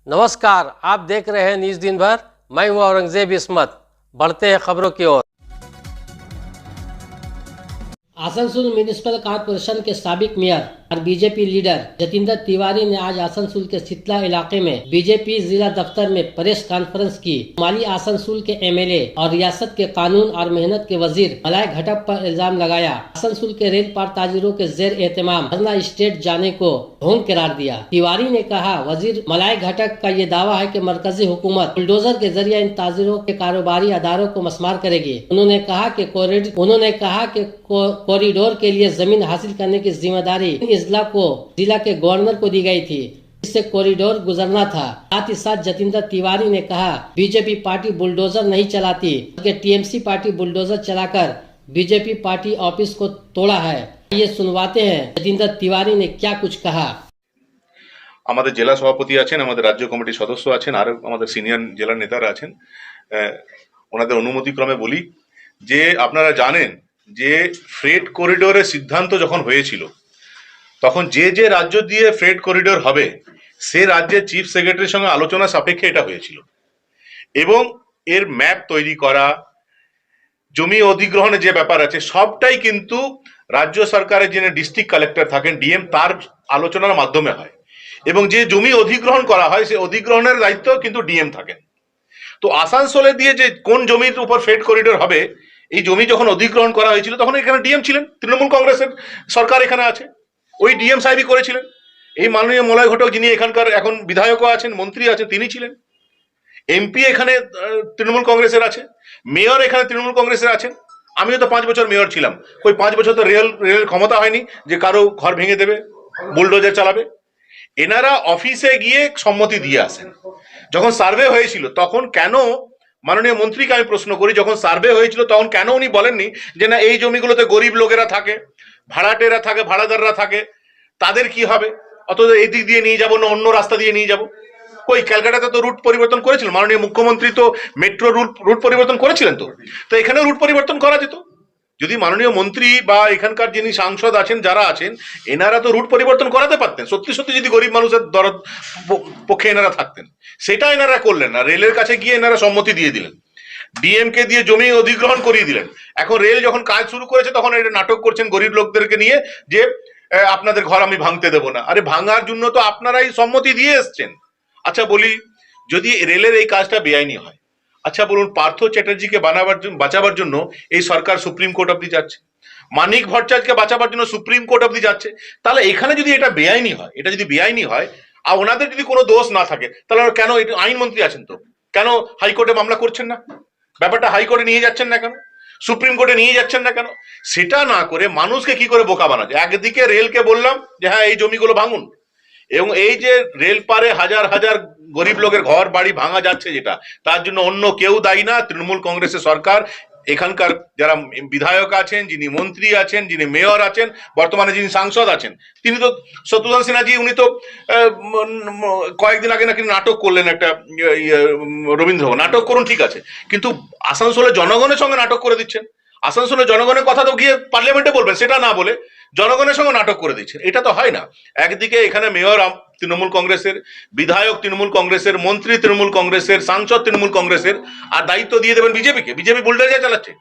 नमस्कार, आप देख रहे हैं न्यूज़ दिन भर। मैं हूं औरंगजेब इस्मत। बढ़ते हैं खबरों की ओर। आसनसोल म्यूनिसिपल कॉर्पोरेशन के साबिक मेयर और बीजेपी लीडर जतिंदर तिवारी ने आज आसनसोल के शीतला इलाके में बीजेपी जिला दफ्तर में प्रेस कॉन्फ्रेंस की। माली आसनसोल के एमएलए और रियासत के कानून और मेहनत के वजीर मलाय घटक पर इल्जाम लगाया। आसनसोल के रेल पार ताजिरों के जेर एहतमाम धरना स्टेट जाने को ढोंग करार दिया। तिवारी ने कहा, वजीर मलाय घटक का ये दावा है कि मरकजी हुकूमत बुलडोजर के जरिए इन ताजिरों के कारोबारी अदारों को मस्मार करेगी। उन्होंने कहा कि कॉरिडोर के लिए जमीन हासिल करने की जिम्मेदारी इजला को जिला के गवर्नर को दी गई थी, इससे कॉरिडोर गुजरना था। साथ ही साथ जतिंदर तिवारी ने कहा, बीजेपी पार्टी बुलडोजर नहीं चलाती, बल्कि टीएमसी पार्टी बुलडोजर चलाकर बीजेपी पार्टी ऑफिस को तोड़ा है। ये सुनवाते हैं जतिंदर तिवारी ने क्या कुछ कहा। আমাদের জেলা সভাপতি আছেন, আমাদের রাজ্য কমিটির সদস্য আছেন, আর আমাদের সিনিয়র জেলা নেতারা আছেন। ওনাদের অনুমতিক্রমে বলি যে আপনারা জানেন যে ফ্রেট করিডোরের সিদ্ধান্ত যখন হয়েছিল তখন যে যে রাজ্য দিয়ে ফ্রেট করিডোর হবে সে রাজ্যের চিফ সেক্রেটারির সঙ্গে আলোচনা সাপেক্ষে এটা হয়েছিল এবং এর ম্যাপ তৈরি করা, জমি অধিগ্রহণের যে ব্যাপার আছে সবটাই কিন্তু রাজ্য সরকারের যিনি ডিস্ট্রিক্ট কালেক্টর থাকেন ডিএম তার আলোচনার মাধ্যমে হয় এবং যে জমি অধিগ্রহণ করা হয় সেই অধিগ্রহণের দায়িত্ব কিন্তু ডিএম থাকেন। তো আসানসোলে দিয়ে যে কোন জমির উপর ফ্রেট করিডোর হবে এই জমি যখন অধিগ্রহণ করা হয়েছিল তখন এখানে ডিএম ছিলেন, তৃণমূল কংগ্রেসের সরকার এখানে আছে, ওই ডিএম সাহেবই করেছিলেন। এই মাননীয় মলয় ঘটক যিনি এখানকার এখন বিধায়কও আছেন, মন্ত্রী আছেন, তিনি ছিলেন। এমপি এখানে তৃণমূল কংগ্রেসের আছে, মেয়র এখানে তৃণমূল কংগ্রেসের আছেন। আমিও তো 5 বছর মেয়র ছিলাম, ওই 5 বছর তো রেল ক্ষমতা হয়নি যে কারো ঘর ভেঙে দেবে, বুলডোজার চালাবে। এনারা অফিসে গিয়ে সম্মতি দিয়ে আসেন। যখন সার্ভে হয়েছিল তখন কেন, মাননীয় মন্ত্রীকে আমি প্রশ্ন করি, যখন সার্ভে হয়েছিল তখন কেন উনি বলেননি যে না এই জমিগুলোতে গরিব লোকেরা থাকে, ভাড়াটেরা থাকে, ভাড়াদাররা থাকে, তাদের কি হবে, অথচ এই দিক দিয়ে নিয়ে যাবো না অন্য রাস্তা দিয়ে নিয়ে যাবো। কই ক্যালকাটাতে তো রুট পরিবর্তন করেছিলেন, মাননীয় মুখ্যমন্ত্রী তো মেট্রো রুট পরিবর্তন করেছিলেন। তো এখানেও রুট পরিবর্তন করা যেত যদি মাননীয় মন্ত্রী বা এখানকার যিনি সাংসদ আছেন যারা আছেন এনারা তো রুট পরিবর্তন করাতে পারতেন। সত্যি সত্যি যদি গরিব মানুষের দরদ পক্ষে এনারা থাকতেন, সেটা এনারা করলেন না। রেলের কাছে গিয়ে এনারা সম্মতি দিয়ে দিলেন, ডিএম কে দিয়ে জমি অধিগ্রহণ করিয়ে দিলেন। এখন রেল যখন কাজ শুরু করেছে তখন এটা নাটক করছেন গরিব লোকদেরকে নিয়ে যে আপনাদের ঘর আমি ভাঙতে দেবো না। আরে ভাঙার জন্য তো আপনারাই সম্মতি দিয়ে এসছেন। আচ্ছা বলি, যদি রেলের এই কাজটা বেআইনি হয়, আচ্ছা বলুন পার্থ চ্যাটার্জিকে বাঁচাবার জন্য এই সরকার সুপ্রিম কোর্ট অব্দি যাচ্ছে, মানিক ভট্টাচার্যকে বাঁচাবার জন্য সুপ্রিম কোর্ট অব্দি যাচ্ছে, তাহলে এখানে যদি এটা বেআইনি হয়, এটা যদি বেআইনি হয় আর ওনাদের যদি কোনো দোষ না থাকে তাহলে কেন আইনমন্ত্রী আছেন তো কেন হাইকোর্টে মামলা করছেন না? ব্যাপারটা হাইকোর্টে নিয়ে যাচ্ছেন না কেন? সুপ্রিম কোর্টে নিয়ে যাচ্ছেন না কেন? সেটা না করে মানুষকে কি করে বোকা বানাচ্ছে। একদিকে রেলকে বললাম যে হ্যাঁ এই জমিগুলো ভাঙুন, এবং এই যে রেল পারে হাজার হাজার গরিব লোকের ঘর বাড়ি ভাঙা যাচ্ছে যেটা, তার জন্য অন্য কেউ দায়ী না, তৃণমূল কংগ্রেসের সরকার। এখানকার যারা বিধায়ক আছেন, যিনি মন্ত্রী আছেন, যিনি মেয়র আছেন, বর্তমানে যিনি সাংসদ আছেন, তিনি তো শত্রুঘ্ন সিনহাজি, উনি তো কয়েকদিন আগে নাকি নাটক করলেন একটা রবীন্দ্র নাটক করুন, ঠিক আছে, কিন্তু আসানসোলের জনগণের সঙ্গে নাটক করে দিচ্ছেন। আসানসোলের জনগণের কথা তো গিয়ে পার্লামেন্টে বলবেন, সেটা না বলে জনগণের সঙ্গে নাটক করে দিচ্ছেন। এটা তো হয় না। একদিকে এখানে মেয়র তৃণমূল কংগ্রেসের, বিধায়ক তৃণমূল কংগ্রেসের, মন্ত্রী তৃণমূল কংগ্রেসের, সাংসদ তৃণমূল কংগ্রেসের, আর দায়িত্ব দিয়ে দেবেন বিজেপিকে। বিজেপি বুলডোজার চালাচ্ছে।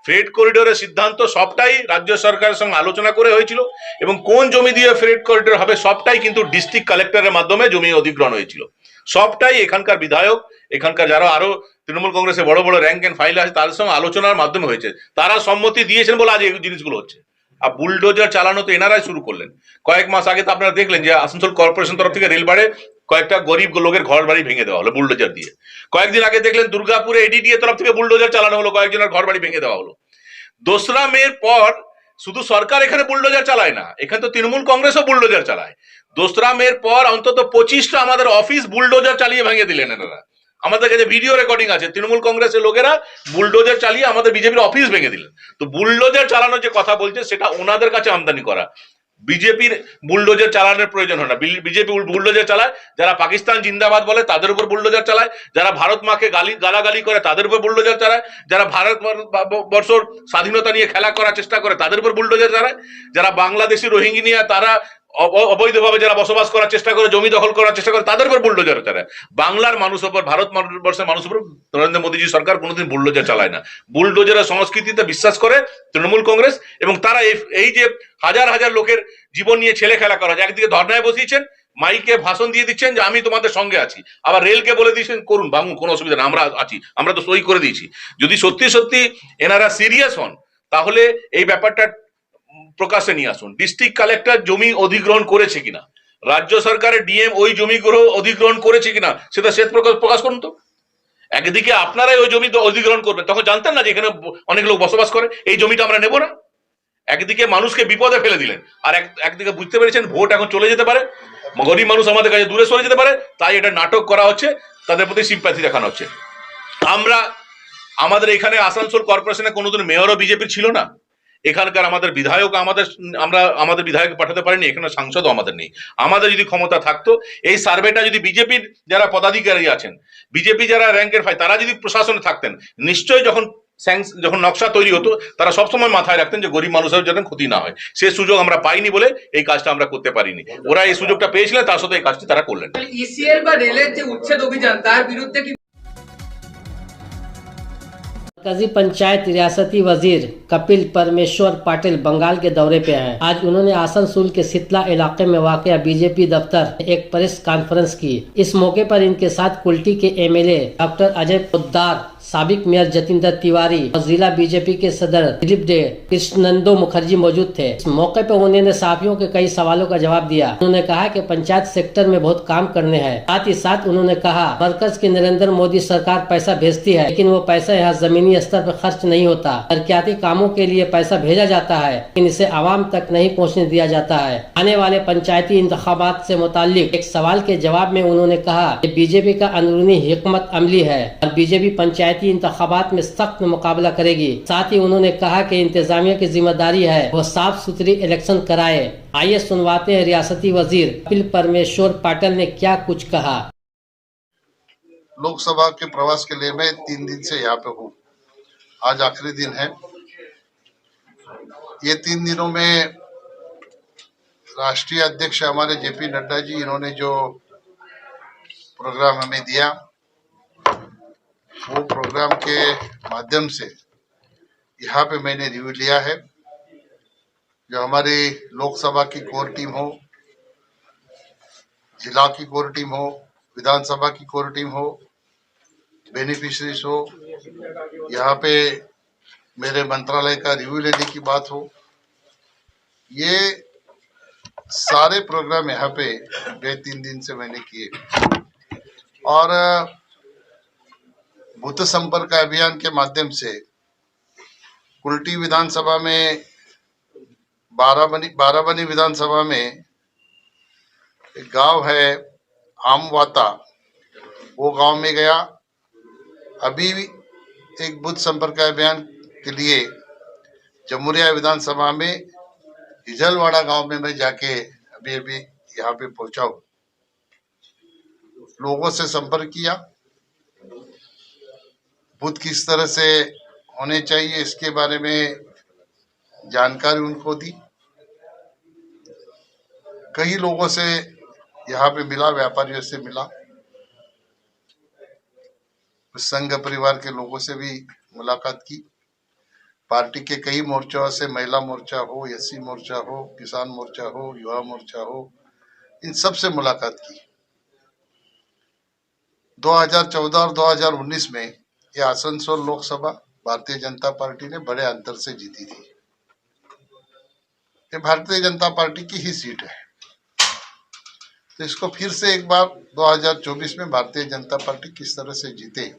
ফ্রেট করিডোরের সিদ্ধান্ত সবটাই রাজ্য সরকারের সঙ্গে আলোচনা করে হয়েছিল এবং কোন জমি দিয়ে ফ্রেট করিডোর হবে সবটাই কিন্তু ডিস্ট্রিক্ট কালেক্টরের মাধ্যমে জমি অধিগ্রহণ হয়েছিল। সবটাই এখানকার বিধায়ক, এখানকার যারা আরো তৃণমূল কংগ্রেসের বড় বড় র্যাঙ্ক এন্ড ফাইল আছে তাদের সঙ্গে আলোচনার মাধ্যমে হয়েছে। তারা সম্মতি দিয়েছেন বলে আজ এই জিনিসগুলো হচ্ছে। আর বুলডোজার চালানো তো এনারাই শুরু করলেন। কয়েক মাস আগে তো আপনারা দেখলেন যে আসানসোল কর্পোরেশন তরফ থেকে রেলবাড়ে কয়েকটা গরিব লোকের ঘর বাড়ি ভেঙে দেওয়া হলো বুলডোজার দিয়ে। কয়েকদিন আগে দেখলেন দুর্গাপুরে এডিডিএ তরফ থেকে বুলডোজার চালানো হলো, কয়েকজনের ঘর বাড়ি ভেঙে দেওয়া হলো। 2রা মের পর শুধু সরকার এখানে বুলডোজার চালায় না, এখানে তো তৃণমূল কংগ্রেসও বুলডোজার চালায়। 2রা মের পর অন্তত 25টা আমাদের অফিস বুলডোজার চালিয়ে ভেঙে দিলেন এনারা। আমাদের কাছে ভিডিও রেকর্ডিং আছে, তৃণমূল কংগ্রেসের লোকেরা বুলডোজার চালিয়ে আমাদের বিজেপির অফিস ভেঙে দিলেন। তো বুলডোজার চালানোর যে কথা বলছে সেটা ওনাদের কাছে আমদানি করা। বিজেপির বুলডোজার চালানোর প্রয়োজন হয় না। বিজেপি বুলডোজার চালায় যারা পাকিস্তান জিন্দাবাদ বলে তাদের উপর বুলডোজার চালায়, যারা ভারত মাকে গালাগালি করে তাদের উপর বুলডোজার চালায়, যারা ভারত বর্ষর স্বাধীনতা নিয়ে খেলা করার চেষ্টা করে তাদের উপর বুলডোজার চালায়, যারা বাংলাদেশি রোহিঙ্গিয়া তারা অবৈধভাবে যারা বসবাস করার চেষ্টা করে, জমি দখল করার চেষ্টা করে, তাদের উপর বুলডোজার চালায়। বাংলার মানুষের উপর, ভারতবর্ষের মানুষের উপর নরেন্দ্র মোদীজি সরকার কোনোদিন বুলডোজার চালায় না। বুলডোজারের সংস্কৃতিতে বিশ্বাস করে তৃণমূল কংগ্রেস, এবং তারা এই যে হাজার হাজার লোকের জীবন নিয়ে ছেলে খেলা করা যায়, একদিকে ধর্নায় বসিয়েছেন, মাইকে ভাষণ দিয়ে দিচ্ছেন যে আমি তোমাদের সঙ্গে আছি, আবার রেলকে বলে দিয়েছেন করুন ভাঙুন, কোনো অসুবিধা নেই, আমরা আছি, আমরা তো সই করে দিয়েছি। যদি সত্যি সত্যি এনারা সিরিয়াস হন, তাহলে এই ব্যাপারটা প্রকাশে নিয়ে আসুন। ডিস্ট্রিক্ট কালেক্টর জমি অধিগ্রহণ করেছে কিনা, রাজ্য সরকারের ডিএম ওই জমিগুলো অধিগ্রহণ করেছে কিনা, সেটা শ্বেত প্রকাশ করুন তো। একদিকে আপনারাই ওই জমি অধিগ্রহণ করবেন, তখন জানতেন না যে এখানে অনেক লোক বসবাস করে, এই জমিটা আমরা নেব না। একদিকে মানুষকে বিপদে ফেলে দিলেন, আর একদিকে বুঝতে পেরেছেন ভোট এখন চলে যেতে পারে, গরিব মানুষ আমাদের কাছে দূরে সরে যেতে পারে, তাই এটা নাটক করা হচ্ছে, তাদের প্রতি সিম্প্যাথি দেখানো হচ্ছে। আমাদের এখানে আসানসোল কর্পোরেশনে কোনোদিন মেয়রও বিজেপির ছিল না, এখানকার আমাদের বিধায়ক আমাদের বিধায়ক পাঠাতে পারিনি, এখানে সাংসদও আমাদের নেই। আমাদের যদি ক্ষমতা থাকতো, এই সার্ভেটা যদি বিজেপির যারা পদাধিকারী আছেন, বিজেপি যারা র্যাঙ্কের ভাই, তারা যদি প্রশাসনে থাকতেন, নিশ্চয়ই যখন নকশা তৈরি হতো, তারা সবসময় মাথায় রাখতেন যে গরিব মানুষের যেন ক্ষতি না হয়। সে সুযোগ আমরা পাইনি বলে এই কাজটা আমরা করতে পারিনি। ওরা এই সুযোগটা পেয়েছিলেন, তার সাথে এই কাজটি তারা করলেন। ইসিএল বা রেলের যে উচ্ছেদ অভিযান, তার বিরুদ্ধে কি मरकजी पंचायत रियासती वजीर कपिल परमेश्वर पाटिल बंगाल के दौरे पे हैं। आज उन्होंने आसनसोल के सितला इलाके में वाक़या बीजेपी दफ्तर एक प्रेस कॉन्फ्रेंस की। इस मौके पर इनके साथ कुल्टी के एमएलए डॉक्टर अजय पोद्दार, साबिक मेयर जतिंदर तिवारी और जिला बीजेपी के सदर दिलीप डे कृष्णनंदो मुखर्जी मौजूद थे। इस मौके पर उन्होंने साथियों के कई सवालों का जवाब दिया। उन्होंने कहा कि पंचायत सेक्टर में बहुत काम करने हैं। साथ ही साथ उन्होंने कहा मरकज की नरेंद्र मोदी सरकार पैसा भेजती है, लेकिन वो पैसा यहाँ जमीनी स्तर पर खर्च नहीं होता। तरक्याती कामों के लिए पैसा भेजा जाता है, लेकिन इसे आवाम तक नहीं पहुँचने दिया जाता है। आने वाले पंचायती इंतखाबात से मुताल्लिक एक सवाल के जवाब में उन्होंने कहा कि बीजेपी का अंदरूनी हिकमत अमली है और बीजेपी पंचायती इंतखाबात में सख्त मुकाबला करेगी। साथ ही उन्होंने कहा कि इंतजामिया की जिम्मेदारी है वो साफ सुथरी इलेक्शन कराए। आइए सुनवाते हैं रियासती वजीर कपिल परमेश्वर पाटिल ने क्या कुछ कहा। लोकसभा के प्रवास के लिए मैं 3 दिन से यहाँ पे हूँ। आज आखिरी दिन है। ये 3 दिनों में राष्ट्रीय अध्यक्ष हमारे जेपी नड्डा जी, इन्होंने जो प्रोग्राम हमें दिया, वो प्रोग्राम के माध्यम से यहाँ पे मैंने रिव्यू लिया है। जो हमारी लोकसभा की कोर टीम हो, जिला की कोर टीम हो, विधानसभा की कोर टीम हो, बेनिफिशरीज हो, यहाँ पे मेरे मंत्रालय का रिव्यू लेने की बात हो, ये सारे प्रोग्राम यहाँ पे 3 दिन से मैंने किए। और बूथ संपर्क अभियान के माध्यम से कुल्टी विधानसभा में, बाराबनी विधानसभा में एक गांव है आमवाता, वो गांव में गया। अभी एक बूथ संपर्क अभियान के लिए जमुरिया विधानसभा में हिजलवाड़ा गांव में मैं जाके अभी यहाँ पे पहुंचा हूँ। लोगों से संपर्क किया, बूथ किस तरह से होने चाहिए इसके बारे में जानकारी उनको दी। कई लोगों से यहाँ पे मिला, व्यापारियों से मिला, संघ परिवार के लोगों से भी मुलाकात की। पार्टी के कई मोर्चों से, महिला मोर्चा हो, एससी मोर्चा हो, किसान मोर्चा हो, युवा मोर्चा हो, इन सब से मुलाकात की। 2014 और 2019 में ये आसनसोल लोकसभा भारतीय जनता पार्टी ने बड़े अंतर से जीती थी। ये भारतीय जनता पार्टी की ही सीट है, तो इसको फिर से एक बार 2024 में भारतीय जनता पार्टी किस तरह से जीते,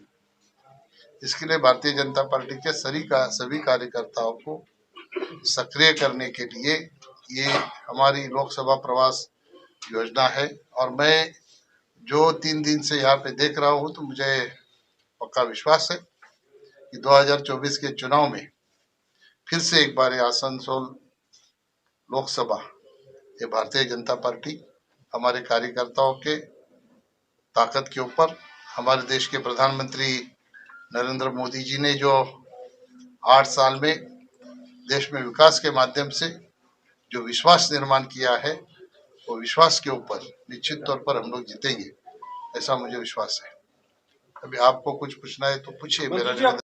इसके लिए भारतीय जनता पार्टी के सभी कार्यकर्ताओं को सक्रिय करने के लिए ये हमारी लोकसभा प्रवास योजना है। और मैं जो 3 दिन से यहाँ पे देख रहा हूँ, तो मुझे पक्का विश्वास है कि 2024 के चुनाव में फिर से एक बार आसनसोल लोकसभा ये भारतीय जनता पार्टी हमारे कार्यकर्ताओं के ताकत के ऊपर, हमारे देश के प्रधानमंत्री नरेंद्र मोदी जी ने जो 8 साल में देश में विकास के माध्यम से जो विश्वास निर्माण किया है, वो विश्वास के ऊपर निश्चित तौर पर हम लोग जीतेंगे, ऐसा मुझे विश्वास है। अभी आपको कुछ पूछना है तो पूछिए। मेरा निवेदन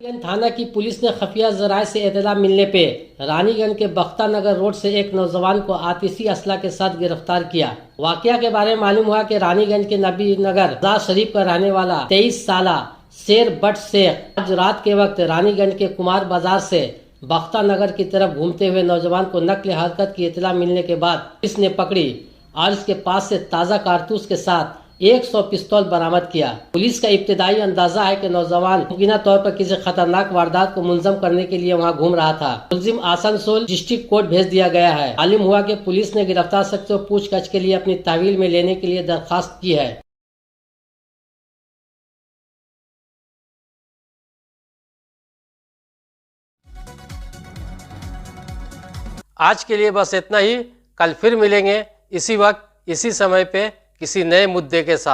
रानीगंज थाना की पुलिस ने खुफिया जराये से इत्तला मिलने पे रानीगंज के बख्ता नगर रोड से एक नौजवान को आतिशी असला के साथ गिरफ्तार किया। वाकया के बारे में मालूम हुआ कि रानीगंज के नबी नगर आजाद शरीफ का रहने वाला 23 साला शेर बट शेख आज रात के वक्त रानीगंज के कुमार बाजार से बख्ता नगर की तरफ घूमते हुए नौजवान को नकल हरकत की इत्तला मिलने के बाद पुलिस ने पकड़ी और इसके पास से ताज़ा कारतूस के साथ 100 पिस्तौल बरामद किया। पुलिस का इब्तिदाई अंदाजा है कि नौजवान मुमकिना तौर पर किसी खतरनाक वारदात को मुलज़म करने के लिए वहां घूम रहा था। मुलजिम आसनसोल डिस्ट्रिक्ट कोर्ट भेज दिया गया है। मालूम हुआ कि पुलिस ने गिरफ्तार शख्स को पूछताछ के लिए अपनी तहवील में लेने के लिए दरखास्त की है। आज के लिए बस इतना ही। कल फिर मिलेंगे इसी वक्त इसी समय पे किसी नए मुद्दे के साथ।